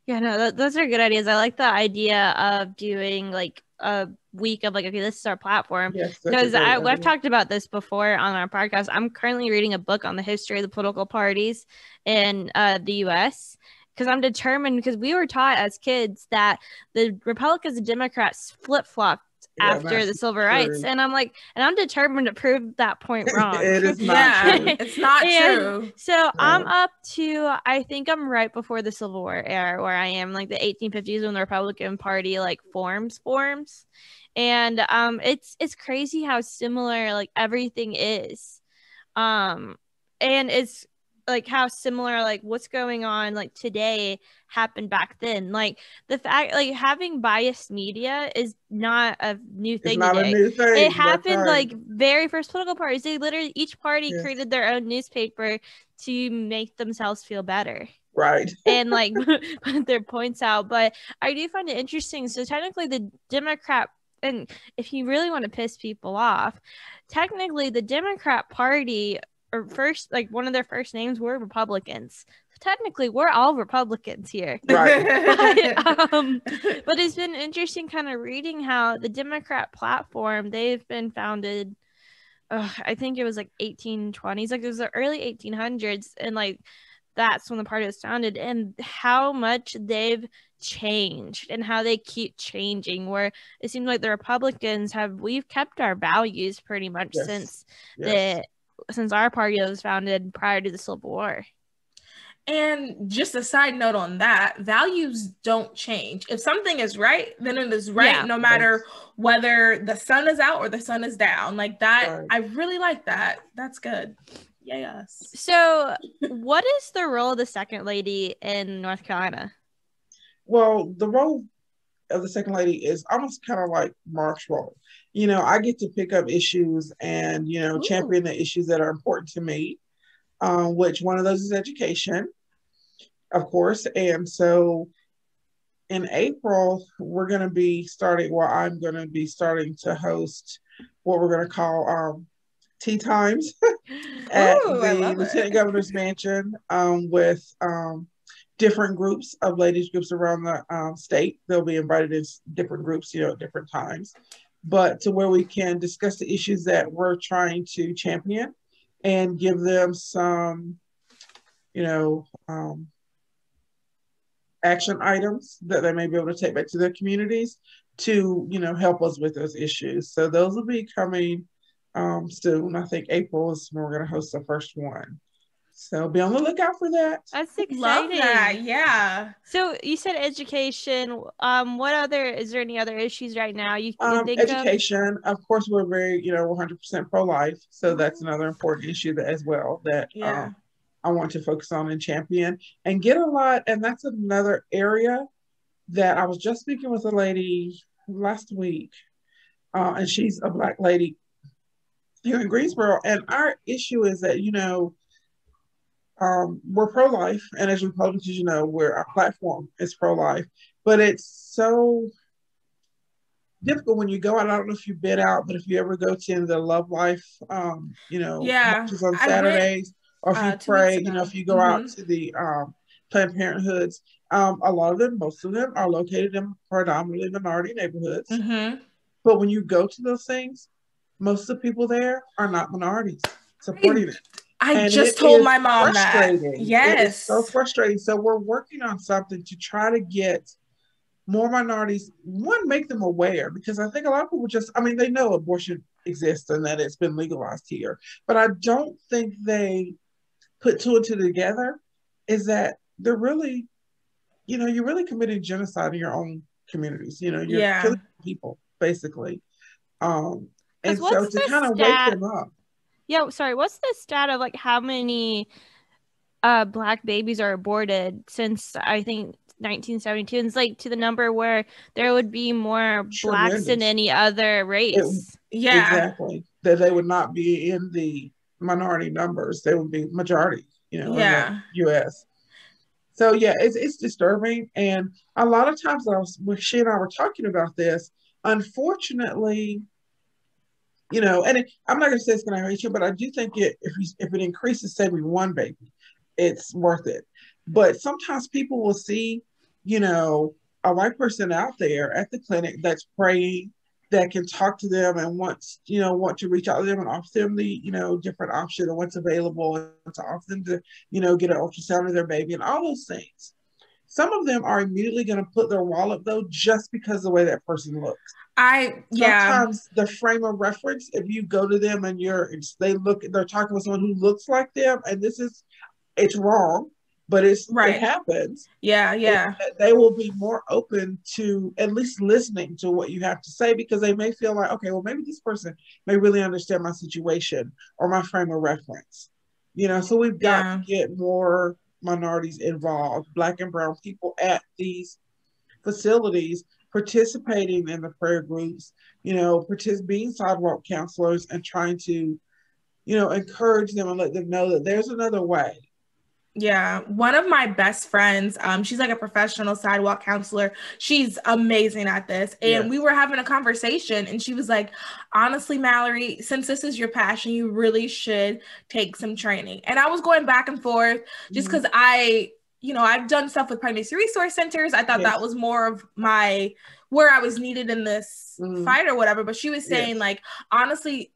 Yeah, no, those are good ideas. I like the idea of doing like a week of like, okay, this is our platform. Yes, because I've talked about this before on our podcast. I'm currently reading a book on the history of the political parties in the U.S. because I'm determined, because we were taught as kids that the Republicans and Democrats flip-flopped after the civil rights, and I'm like, and I'm determined to prove that point wrong. It is not true. It's not true. So no. I'm up to, I think I'm right before the Civil War era, where I am like the 1850s when the Republican Party like forms, and it's crazy how similar like everything is, and it's like how similar like what's going on like today happened back then. Like the fact like having biased media is not a new thing. It's not a new thing. It happened like very first political parties. They literally each party created their own newspaper to make themselves feel better. Right. And like put their points out. But I do find it interesting. So technically the Democrat, and if you really want to piss people off, technically the Democrat Party, or first, like one of their first names were Republicans. So technically, we're all Republicans here. Right. But it's been interesting kind of reading how the Democrat platform, they've been founded, I think it was like 1820s, like it was the early 1800s. And like, that's when the party was founded, and how much they've changed and how they keep changing, where it seems like the Republicans we've kept our values pretty much since our party was founded prior to the Civil War. And just a side note on that, values don't change. If something is right, then it is right, no matter whether the sun is out or the sun is down. Like that, right. I really like that. That's good. Yes. So what is the role of the second lady in North Carolina? Well, the role of the second lady is almost kind of like Mark's role. I get to pick up issues and, champion the issues that are important to me, which one of those is education, of course. And so in April, I'm going to be starting to host what we're going to call tea times at the Lieutenant Governor's Mansion with different groups of ladies groups around the state. They'll be invited in different groups, at different times, but to where we can discuss the issues that we're trying to champion and give them some, action items that they may be able to take back to their communities to, help us with those issues. So those will be coming soon. I think April is when we're going to host the first one. So be on the lookout for that. That's exciting. Love that. Yeah. So you said education. Is there any other issues right now you can think education, of course, we're very, 100% pro-life. So that's another important issue as well that I want to focus on and champion and get a lot. And that's another area that I was just speaking with a lady last week. And she's a Black lady here in Greensboro. And our issue is that, we're pro-life, and as Republicans, our platform is pro-life, but it's so difficult when you go out. I don't know if you've been out, but if you ever go to the Love Life, marches on Saturdays, or if you pray, if you go out to the Planned Parenthoods, most of them are located in predominantly minority neighborhoods. But when you go to those things, most of the people there are not minorities supporting it. I just told my mom that. Yes. It is so frustrating. So we're working on something to try to get more minorities, one, make them aware, because I think a lot of people they know abortion exists and that it's been legalized here, but I don't think they put two and two together, is that they're really, you're really committing genocide in your own communities. You're killing people, basically. And so to kind of wake them up. Yeah, sorry, what's the stat of like how many Black babies are aborted since, I think, 1972? And it's like to the number where there would be more Blacks than any other race. Exactly. That they would not be in the minority numbers. They would be majority, in the U.S. So yeah, it's disturbing. And a lot of times she and I were talking about this, unfortunately, and I'm not going to say it's going to hurt you, but I do think if it increases, say, one baby, it's worth it. But sometimes people will see, a white person out there at the clinic that's praying, that can talk to them and want to reach out to them and offer them the, different option of what's available, and to offer them to, get an ultrasound of their baby and all those things. Some of them are immediately going to put their wall up, though, just because of the way that person looks. Sometimes the frame of reference, if you go to them and they're talking with someone who looks like them, and it's wrong, but it happens. Yeah. They will be more open to at least listening to what you have to say, because they may feel like, okay, well, maybe this person may really understand my situation or my frame of reference. So we've got to get more minorities involved, Black and brown people at these facilities, participating in the prayer groups, being sidewalk counselors, and trying to, encourage them and let them know that there's another way. Yeah, one of my best friends, she's like a professional sidewalk counselor. She's amazing at this. And we were having a conversation, and she was like, honestly, Mallory, since this is your passion, you really should take some training. And I was going back and forth just because I've done stuff with pregnancy resource centers. I thought that was more of where I was needed in this fight or whatever. But she was saying, like, honestly,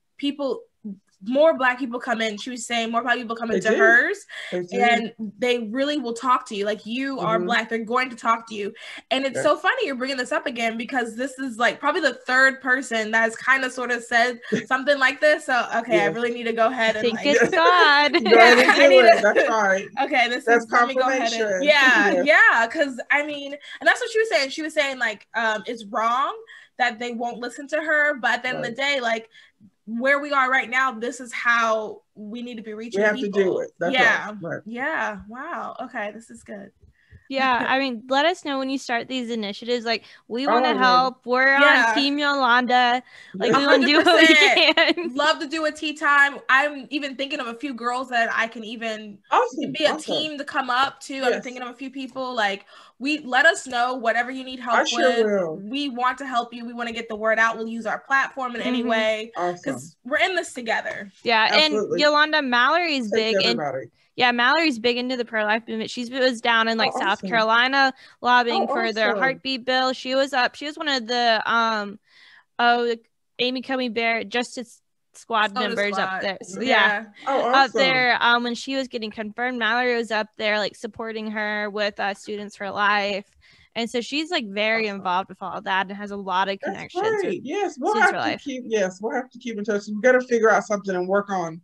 more Black people come in. She was saying more Black people come into hers, and they really will talk to you. Like, you are Black, they're going to talk to you. And it's so funny you're bringing this up again, because this is like probably the third person that has kind of sort of said something like this. So okay, I really need to go ahead and it's God. Go ahead and do it. That's right. Okay, that's confirmation. Yeah, because and that's what she was saying. She was saying, like, it's wrong that they won't listen to her, but at the end of the day, like, where we are right now, this is how we need to be reaching people. We have to do it. That's right. Yeah. Wow. Okay. This is good. Yeah. Let us know when you start these initiatives. Like, we want to help. We're on Team Yolanda. Like, we want to do what we can. Love to do a tea time. I'm even thinking of a few girls that I can even be a team to come up to. I'm thinking of a few people. Like, let us know whatever you need help with. We want to help you. We want to get the word out. We'll use our platform in any way, because we're in this together. Yeah. Absolutely. And Yolanda, Mallory's big. Mallory's big into the pro-life movement. She was down in South Carolina lobbying for their heartbeat bill. She was one of the Amy Coney Barrett Justice Squad members up there. So, up there when she was getting confirmed, Mallory was up there like supporting her with Students for Life. And so she's like very involved with all of that and has a lot of connections. With we'll have to keep in touch. We've got to figure out something and work on,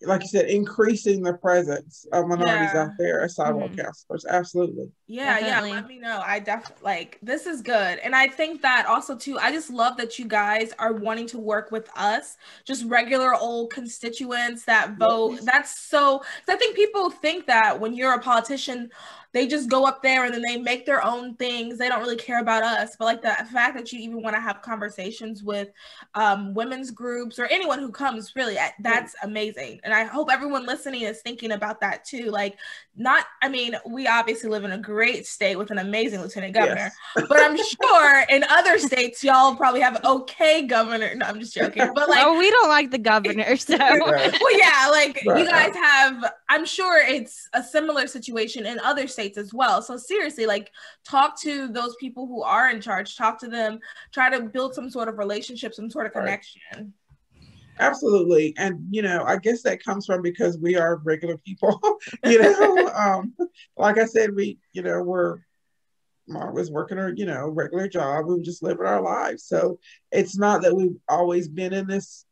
like you said, increasing the presence of minorities out there as sidewalk counselors. Absolutely. Definitely. Let me know. I definitely this is good. And I think that also too, I just love that you guys are wanting to work with us, just regular old constituents that vote. That's so, I think people think that when you're a politician, they just go up there and then they make their own things. They don't really care about us. But like the fact that you even want to have conversations with women's groups or anyone who comes, really, that's amazing. And I hope everyone listening is thinking about that too. Like, we obviously live in a great state with an amazing lieutenant governor, but I'm sure in other states, y'all probably have an okay governor. No, I'm just joking. But we don't like the governor. So, you guys have, I'm sure it's a similar situation in other states states as well. So seriously, like, talk to those people who are in charge, talk to them, try to build some sort of relationship, some sort of connection. Absolutely. And, I guess that comes from because we are regular people, like I said, Mom was working her, regular job. We were just living our lives. So it's not that we've always been in this,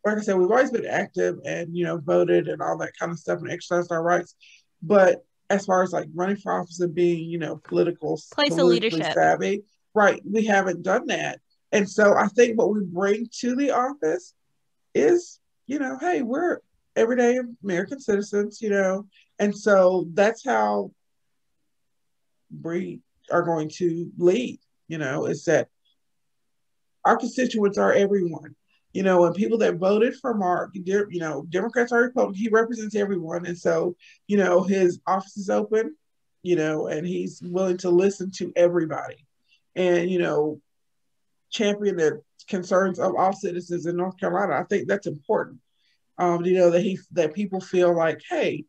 like I said, we've always been active and, voted and all that kind of stuff and exercised our rights. But as far as like running for office and being, politically savvy, right, we haven't done that. And so I think what we bring to the office is, hey, we're everyday American citizens, and so that's how we are going to lead, is that our constituents are everyone, and people that voted for Mark, Democrats or Republicans, he represents everyone. And so, his office is open, and he's willing to listen to everybody and, champion the concerns of all citizens in North Carolina. I think that's important. That people feel like, hey,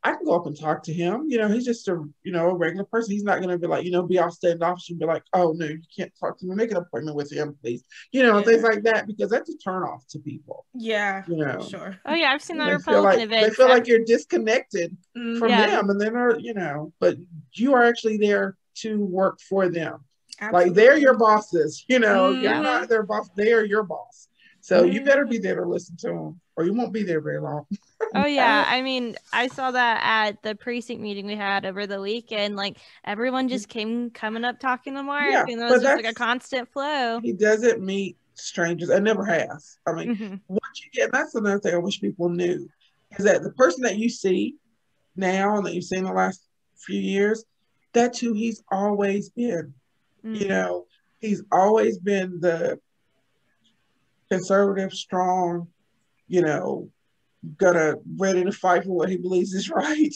I can go up and talk to him. He's just a regular person. He's not going to be like, be all standoffish and be like, oh no, you can't talk to me. Make an appointment with him, please. Things like that, because that's a turn off to people. Yeah, sure. Oh yeah, I've seen that Republican event. They feel like you're disconnected from them, and then but you are actually there to work for them. Absolutely. Like they're your bosses. You're not their boss. They are your boss. So you better be there to listen to them, or you won't be there very long. Oh yeah, I mean, I saw that at the precinct meeting we had over the weekend. Like everyone just coming up talking to Mark, and it was just like a constant flow. He doesn't meet strangers, and never has. I mean, what you get, and that's another thing I wish people knew, is that the person that you see now and that you've seen the last few years, that's who he's always been. He's always been the conservative, strong, ready to fight for what he believes is right.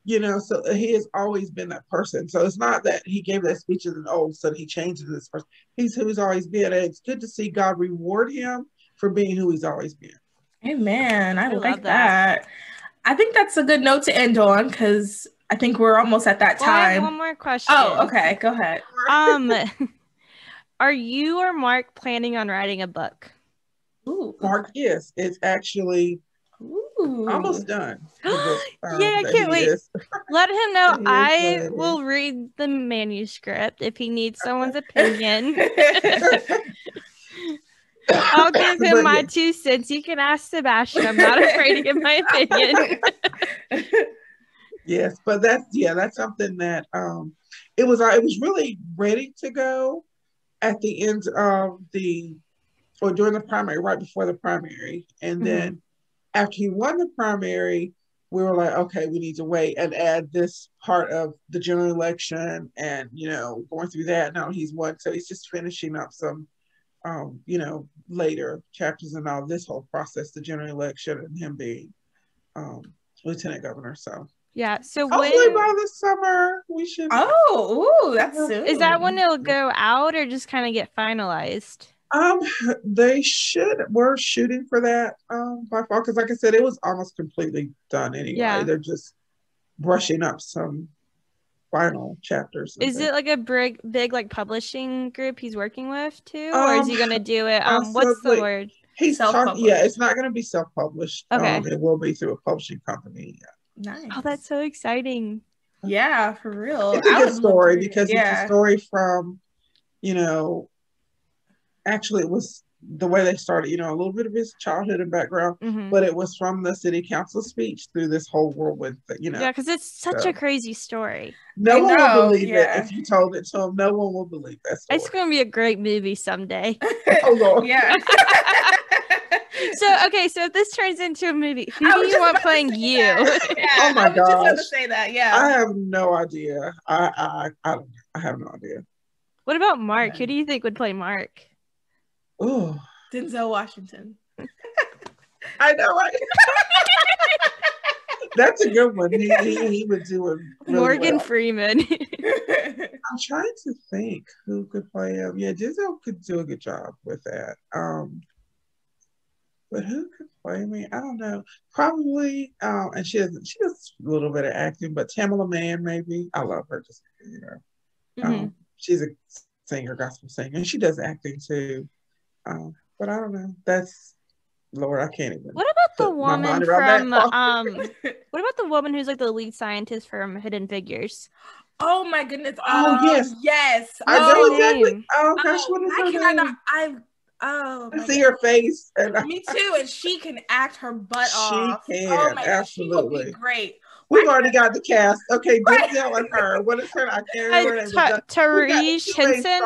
So he has always been that person. So it's not that he gave that speech and all of a sudden he changed to this person. He's who he's always been. And it's good to see God reward him for being who he's always been. Amen. I like that. I think that's a good note to end on, because I think we're almost at that time. I have one more question. Oh, okay. Go ahead. Are you or Mark planning on writing a book? Ooh. Mark is. It's actually almost done. Yeah, I can't wait. Let him know I will read the manuscript if he needs someone's opinion. I'll give him my 2 cents. You can ask Sebastian. I'm not afraid to give my opinion. Yes, but that's something that it was really ready to go at the end of during the primary, right before the primary. And then after he won the primary, we were like, okay, we need to wait and add this part of the general election and, going through that. Now he's won. So he's just finishing up some, later chapters and all this whole process, the general election and him being lieutenant governor. So yeah. So hopefully by this summer we should. Oh, that's soon. Is that when it'll go out or just kind of get finalized? We're shooting for that by fall, because like I said, it was almost completely done anyway. Yeah. They're just brushing up some final chapters. Is it like a big like publishing group he's working with too, or is he going to do it? What's the word? He's self-published. Yeah, it's not going to be self-published. Okay, it will be through a publishing company. Yeah. Nice. Oh, that's so exciting. Yeah, for real. It's a good story because it's a story from, actually it was the way they started, a little bit of his childhood and background, but it was from the city council speech through this whole whirlwind thing, Yeah, because it's such a crazy story. No one will believe it if you told it to him. No one will believe that story. It's going to be a great movie someday. Oh, Lord. Yeah. So if this turns into a movie, who do you want playing you? Yeah, oh my gosh. I was just going to say that, yeah. I have no idea. I have no idea. What about Mark? Who do you think would play Mark? Oh, Denzel Washington. I know. That's a good one. He would do it really Morgan well. Freeman. I'm trying to think who could play him. Yeah, Denzel could do a good job with that. But who could play me? I don't know. Probably, and she does a little bit of acting, but Tamala Mann, maybe. I love her, just, she's a singer, gospel singer, and she does acting too. But I don't know. That's, Lord, I can't even. What about the woman from what about the woman who's like the lead scientist from Hidden Figures? Oh my goodness. Oh yes. Yes. I know exactly. Oh gosh, what is her name? I see her face. Me too. And she can act her butt off. She can. Oh my gosh, she will Absolutely. be great. We've already got the cast. Okay, Denzel and her. What is her? I can't remember her name. Tarish Henson.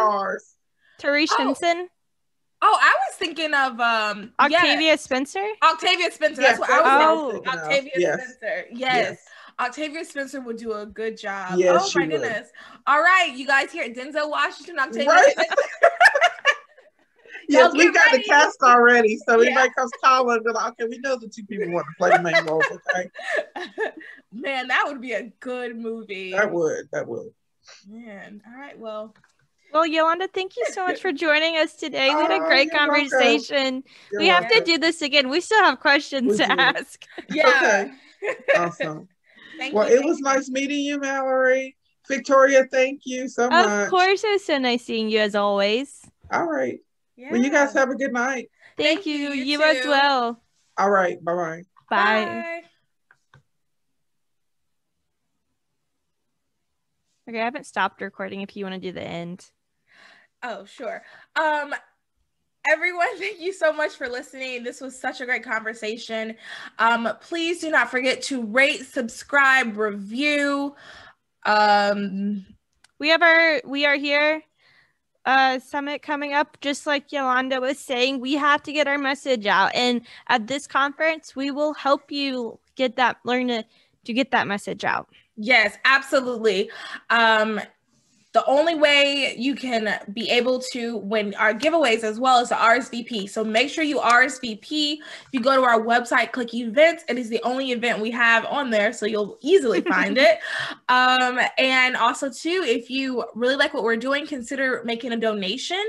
Tarish Oh. Henson. Oh, I was thinking of Octavia Spencer. Octavia Spencer. Yes, That's what I was thinking of. Octavia Spencer. Yes. Octavia Spencer would do a good job. Yes, oh my goodness. All right, you guys here, Denzel Washington, Octavia Spencer. Yes, we've got the cast already. So anybody comes calling, we're like, okay, we know the two people want to play the main roles, okay? Man, that would be a good movie. That would. Man, all right, well, Yolanda, thank you so much for joining us today. We had a great conversation. We have to do this again. We still have questions to ask. Yeah. Okay. Awesome. It was nice meeting you, Mallory. Victoria, thank you so much. Of course, it was so nice seeing you as always. All right. Yeah. Well, you guys have a good night. Thank you. You as well. All right. Bye-bye. Bye. Okay, I haven't stopped recording if you want to do the end. Oh, sure. Everyone, thank you so much for listening. This was such a great conversation. Please do not forget to rate, subscribe, review. We are here summit coming up. Just like Yolanda was saying, we have to get our message out, and at this conference we will help you learn to get that message out. Yes, absolutely. The only way you can be able to win our giveaways as well as the RSVP. So make sure you RSVP. If you go to our website, click events, it is the only event we have on there, so you'll easily find it. And also too, if you really like what we're doing, consider making a donation.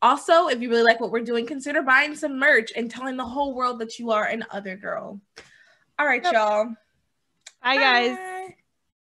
Also, if you really like what we're doing, consider buying some merch and telling the whole world that you are an other girl. All right, y'all. Bye, guys.